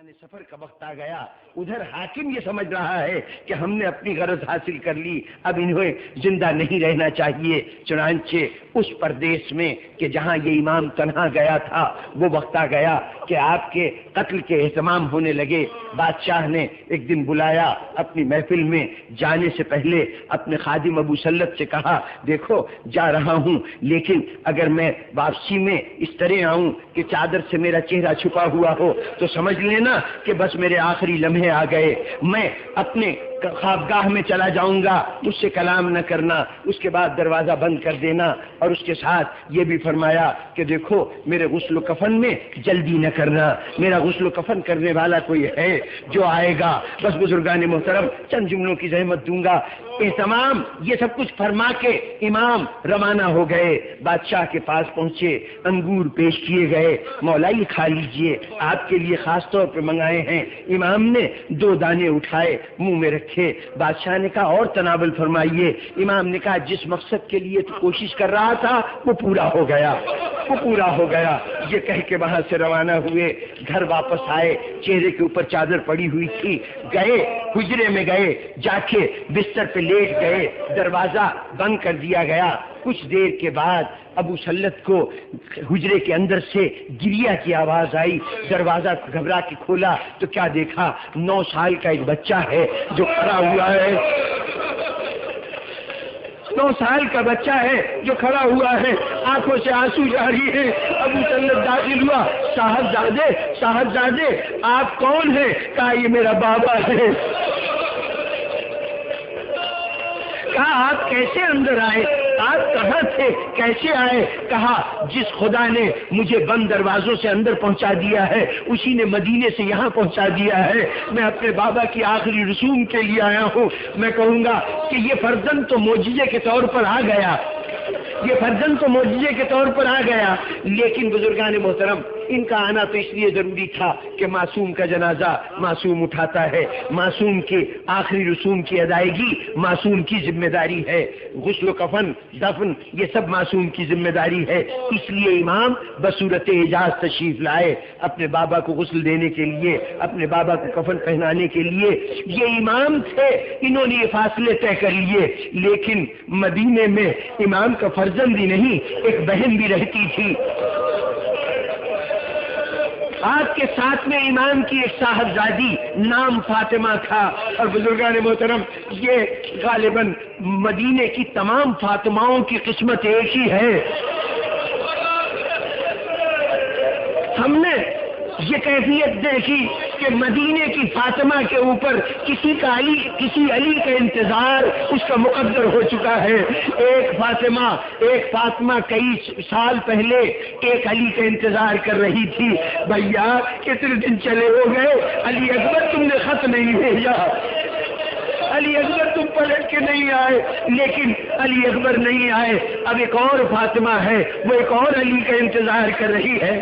سفر کا وقت آ گیا. ادھر حاکم یہ سمجھ رہا ہے کہ ہم نے اپنی غرض حاصل کر لی, اب انہیں زندہ نہیں رہنا چاہیے. چنانچہ اس پردیس میں کہ جہاں یہ امام تنہا گیا تھا وہ وقت آ گیا کہ آپ کے قتل کے اہتمام ہونے لگے. بادشاہ نے ایک دن بلایا اپنی محفل میں. جانے سے پہلے اپنے خادم ابو سلط سے کہا, دیکھو جا رہا ہوں, لیکن اگر میں واپسی میں اس طرح آؤں کہ چادر سے میرا چہرہ چھپا ہوا ہو تو سمجھ لینا کہ بس میرے آخری لمحے آ گئے. میں اپنے خوابگاہ میں چلا جاؤں گا, مجھ سے کلام نہ کرنا, اس کے بعد دروازہ بند کر دینا. اور اس کے ساتھ یہ بھی فرمایا کہ دیکھو میرے غسل و کفن میں جلدی نہ کرنا, میرا غسل و کفن کرنے والا کوئی ہے جو آئے گا. بس بزرگان محترم چند جملوں کی زحمت دوں گا. اہتمام یہ سب کچھ فرما کے امام روانہ ہو گئے. بادشاہ کے پاس پہنچے, انگور پیش کیے گئے. مولا یہ کھا لیجئے, آپ کے لیے خاص طور پہ منگائے ہیں. امام نے 2 دانے اٹھائے, منہ میں رکھے. بادشاہ نے کہا اور تناول فرمائیے. امام نے کہا جس مقصد کے لیے تو کوشش کر رہا تھا وہ پورا ہو گیا, وہ پورا ہو گیا. یہ کہہ کے وہاں سے روانہ ہوئے. گھر واپس آئے, چہرے کے اوپر چادر پڑی ہوئی تھی. گئے حجرے میں, گئے جا کے بستر پہ لیٹ گئے. دروازہ بند کر دیا گیا. کچھ دیر کے بعد ابو سلط کو حجرے کے اندر سے گریا کی آواز آئی. دروازہ گھبرا کے کھولا تو کیا دیکھا, 9 سال کا ایک بچہ ہے جو کھڑا ہوا ہے. 9 سال کا بچہ ہے جو کھڑا ہوا ہے, آنکھوں سے آنسو جاری ہے. ابو سلط داخل ہوا, صاحبزادے صاحبزادے آپ کون ہیں؟ کہا یہ میرا بابا ہے. کہا آپ کیسے اندر آئے, آپ کہاں تھے, کیسے آئے؟ کہا جس خدا نے مجھے بند دروازوں سے اندر پہنچا دیا ہے اسی نے مدینے سے یہاں پہنچا دیا ہے. میں اپنے بابا کی آخری رسوم کے لیے آیا ہوں. میں کہوں گا کہ یہ فرزند تو معجزے کے طور پر آ گیا, یہ فرزند تو معجزے کے طور پر آ گیا. لیکن بزرگان محترم ان کا آنا تو اس لیے ضروری تھا کہ معصوم کا جنازہ معصوم اٹھاتا ہے. معصوم کے آخری رسوم کی ادائیگی معصوم کی ذمہ داری ہے. غسل و کفن, دفن, یہ سب معصوم کی ذمہ داری ہے. اس لیے امام بصورت اعجاز تشریف لائے اپنے بابا کو غسل دینے کے لیے, اپنے بابا کو کفن پہنانے کے لیے. یہ امام تھے, انہوں نے یہ فاصلے طے کر لیے. لیکن مدینے میں امام کا فرزند ہی نہیں ایک بہن بھی رہتی تھی. آپ کے ساتھ میں امام کی ایک صاحبزادی نام فاطمہ تھا. اور بزرگان محترم یہ غالباً مدینے کی تمام فاطماؤں کی قسمت ایک ہی ہے. ہم نے یہ کیفیت دیکھی کہ مدینے کی فاطمہ کے اوپر کسی علی کا انتظار اس کا مقدر ہو چکا ہے. ایک فاطمہ کئی سال پہلے ایک علی کا انتظار کر رہی تھی. بھیا کتنے دن چلے ہو گئے, علی اکبر تم نے خط نہیں بھیجا, علی اکبر تم پلٹ کے نہیں آئے. لیکن علی اکبر نہیں آئے. اب ایک اور فاطمہ ہے, وہ ایک اور علی کا انتظار کر رہی ہے.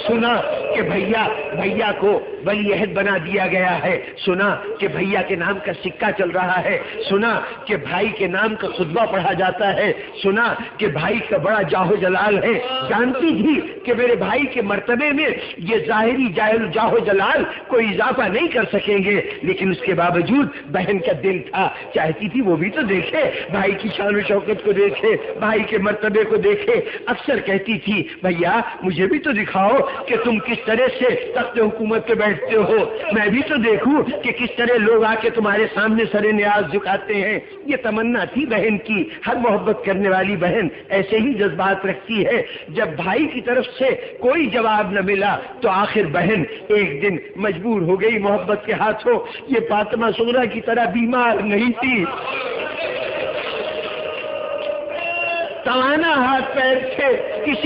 سنا کہ بھیا کو ولی عہد بنا دیا گیا ہے. سنا کہ بھیا کے نام کا سکہ چل رہا ہے. سنا کہ بھائی کے نام کا خطبہ پڑھا جاتا ہے. سنا کہ بھائی کا بڑا جاہو جلال ہے. جانتی تھی کہ میرے بھائی کے مرتبے میں یہ ظاہری جاہو جلال کوئی اضافہ نہیں کر سکیں گے. لیکن اس کے باوجود بہن کا دل تھا, چاہتی تھی وہ بھی تو دیکھے, بھائی کی شان و شوکت کو دیکھے, بھائی کے مرتبے کو دیکھے. اکثر کہتی تھی بھیا مجھے بھی تو دکھاؤ کہ تم کس طرح سے تخت حکومت پہ بیٹھتے ہو, میں بھی تو دیکھوں کہ کس طرح لوگ آ کے تمہارے سامنے سر نیاز جھکاتے ہیں. یہ تمنا تھی بہن کی. ہر محبت کرنے والی بہن ایسے ہی جذبات رکھتی ہے. جب بھائی کی طرف سے کوئی جواب نہ ملا تو آخر بہن ایک دن مجبور ہو گئی محبت کے ہاتھوں. یہ فاطمہ صغریٰ کی طرح بیمار نہیں تھی, توانا ہاتھ پیر تھے. اس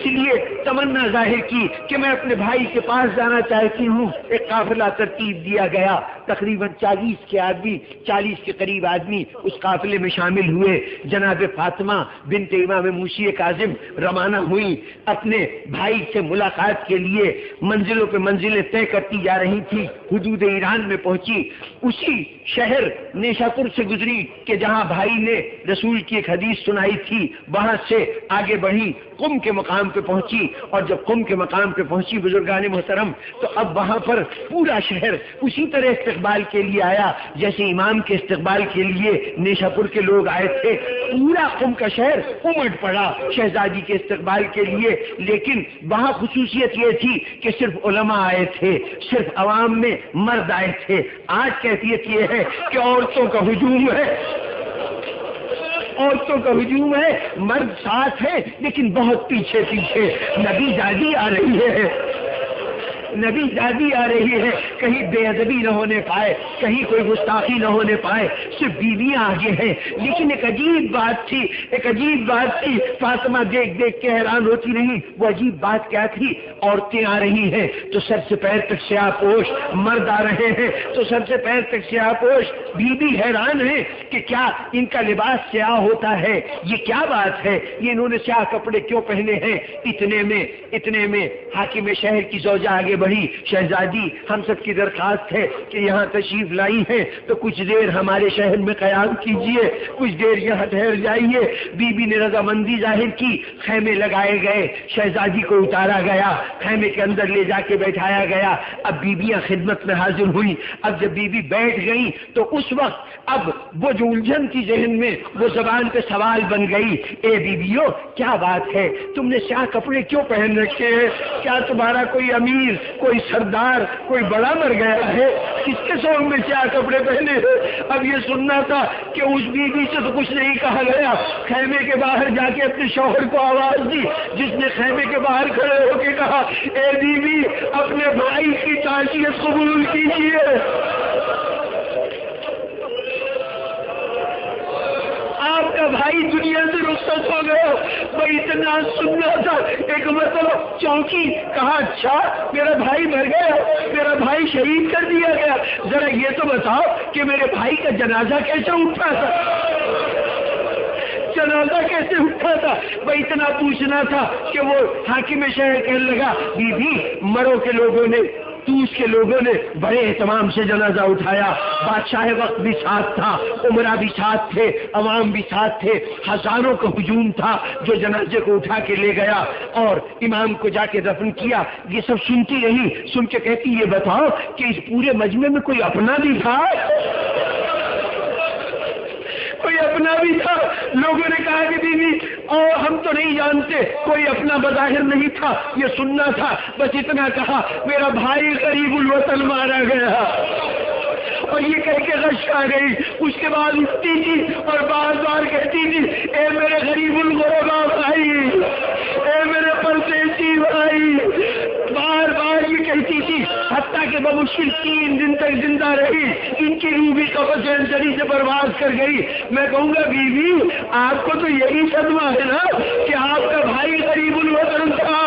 لیے تمنا ظاہر کی کہ میں اپنے بھائی کے پاس جانا چاہتی ہوں. ایک قافلہ ترتیب دیا گیا. تقریباً 40 کے قریب آدمی اس قافلے میں شامل ہوئے. جناب فاطمہ بنت امام موسی کاظم روانہ ہوئی. اپنے بھائی سے ملاقات کے لیے منزلوں پہ منزلیں طے کرتی جا رہی تھی. حدود ایران میں پہنچی. اسی شہر نیشاپور سے گزری کہ جہاں بھائی نے رسول کی ایک حدیث سنائی تھی بیوی وہاں سے آگے بڑھی، قم کے مقام پہ پہنچی، اور جب قم کے مقام پہ پہنچی بزرگان محترم، تو اب وہاں پر پورا شہر اسی طرح استقبال کے لیے آیا جیسے امام کے استقبال کے لیے نیشا پور کے لوگ آئے تھے۔ پورا قم کا شہر امٹ پڑا شہزادی کے استقبال کے لیے، لیکن وہاں خصوصیت یہ تھی کہ صرف علماء آئے تھے، صرف عوام میں مرد آئے تھے۔ آج کیفیت یہ ہے کہ عورتوں کا ہجوم ہے، عورتوں کا ہجوم ہے، مرد ساتھ ہے لیکن بہت پیچھے پیچھے۔ نبی دادی آ رہی ہے، نبی دادی آ رہی ہے، کہیں بے ادبی نہ ہونے پائے، کہیں کوئی گستاخی نہ ہونے پائے، صرف بیویاں آگے ہیں۔ لیکن ایک عجیب بات تھی، ایک عجیب بات تھی، فاطمہ دیکھ دیکھ کے حیران ہوتی نہیں۔ وہ عجیب بات کیا تھی؟ عورتیں آ رہی ہیں تو سر سے پیر تک سیاہ پوش، مرد آ رہے ہیں تو سر سے پیر تک سیاہ پوش۔ بیوی حیران ہے کہ کیا ان کا لباس سیاہ ہوتا ہے، یہ کیا بات ہے، یہ انہوں نے سیاہ کپڑے کیوں پہنے ہیں؟ اتنے میں حاکم شہر کی زوجہ آگے بڑھی، شہزادی ہم سب کی درخواست ہے کہ یہاں تشریف لائی ہیں تو کچھ دیر ہمارے شہر میں قیام کیجئے، کچھ دیر یہاں ٹھہر جائیے۔ بی بی نے رضامندی ظاہر کی، خیمے لگائے گئے، شہزادی کو اتارا گیا، خیمے کے اندر لے جا کے بیٹھایا گیا۔ اب بیبیاں خدمت میں حاضر ہوئی۔ اب جب بیوی بیٹھ گئی تو اس وقت اب وہ جو الجھن تھی ذہن میں، وہ زبان پہ سوال بن گئی، اے بیویو کیا بات ہے، تم نے سیاہ کپڑے کیوں پہن رکھے ہیں؟ کیا تمہارا کوئی امیر، کوئی سردار، کوئی بڑا مر گیا ہے؟ کس کے سونگ میں سیاہ کپڑے پہنے ہیں؟ اب یہ سننا تھا کہ اس بیوی سے تو کچھ نہیں کہا گیا، خیمے کے باہر جا کے اپنے شوہر کو آواز دی، جس نے خیمے کے باہر کھڑے ہو کے کہا، اے بیوی اپنے بھائی کی تعزیت قبول کیجیے۔ آپ کا بھائی دنیا سے رخصت ہو گیا۔ میں اتنا سننا تھا، ایک مرتبہ چونکی، کہا اچھا میرا بھائی مر گیا، میرا بھائی شہید کر دیا گیا، ذرا یہ تو بتاؤ کہ میرے بھائی کا جنازہ کیسے اٹھا تھا، جنازہ کیسے اٹھا تھا؟ میں اتنا پوچھنا تھا کہ وہ حاکم شہر کہنے لگا، بی بی مرو کے لوگوں نے، توس کے لوگوں نے بڑے اہتمام سے جنازہ اٹھایا، بادشاہ وقت بھی ساتھ تھا، عمرہ بھی ساتھ تھے، عوام بھی ساتھ تھے، ہزاروں کا ہجوم تھا جو جنازے کو اٹھا کے لے گیا اور امام کو جا کے دفن کیا۔ یہ سب سنتی رہی، سن کے کہتی یہ بتاؤ کہ اس پورے مجمع میں کوئی اپنا بھی تھا؟ کوئی اپنا بھی تھا؟ لوگوں نے کہا کہ بیوی اور ہم تو نہیں جانتے، کوئی اپنا بظاہر نہیں تھا، یہ سننا تھا، بس اتنا کہا میرا بھائی غریب الوطن مارا گیا، اور یہ کہہ کے غش آ گئی۔ اس کے بعد اٹھتی تھی اور بار بار کہتی تھی، اے میرے غریب الغربا بھائی، اے میرے پردیسی بھائی، بار بار یہ کہتی تھی، حتیٰ کہ بمشکل 3 دن تک زندہ رہی، ان کی روح بھی قبض انجری سے برباد کر گئی۔ میں کہوں گا بیوی آپ کو تو یہی صدمہ ہے نا کہ آپ کا بھائی غریب الوطن تھا،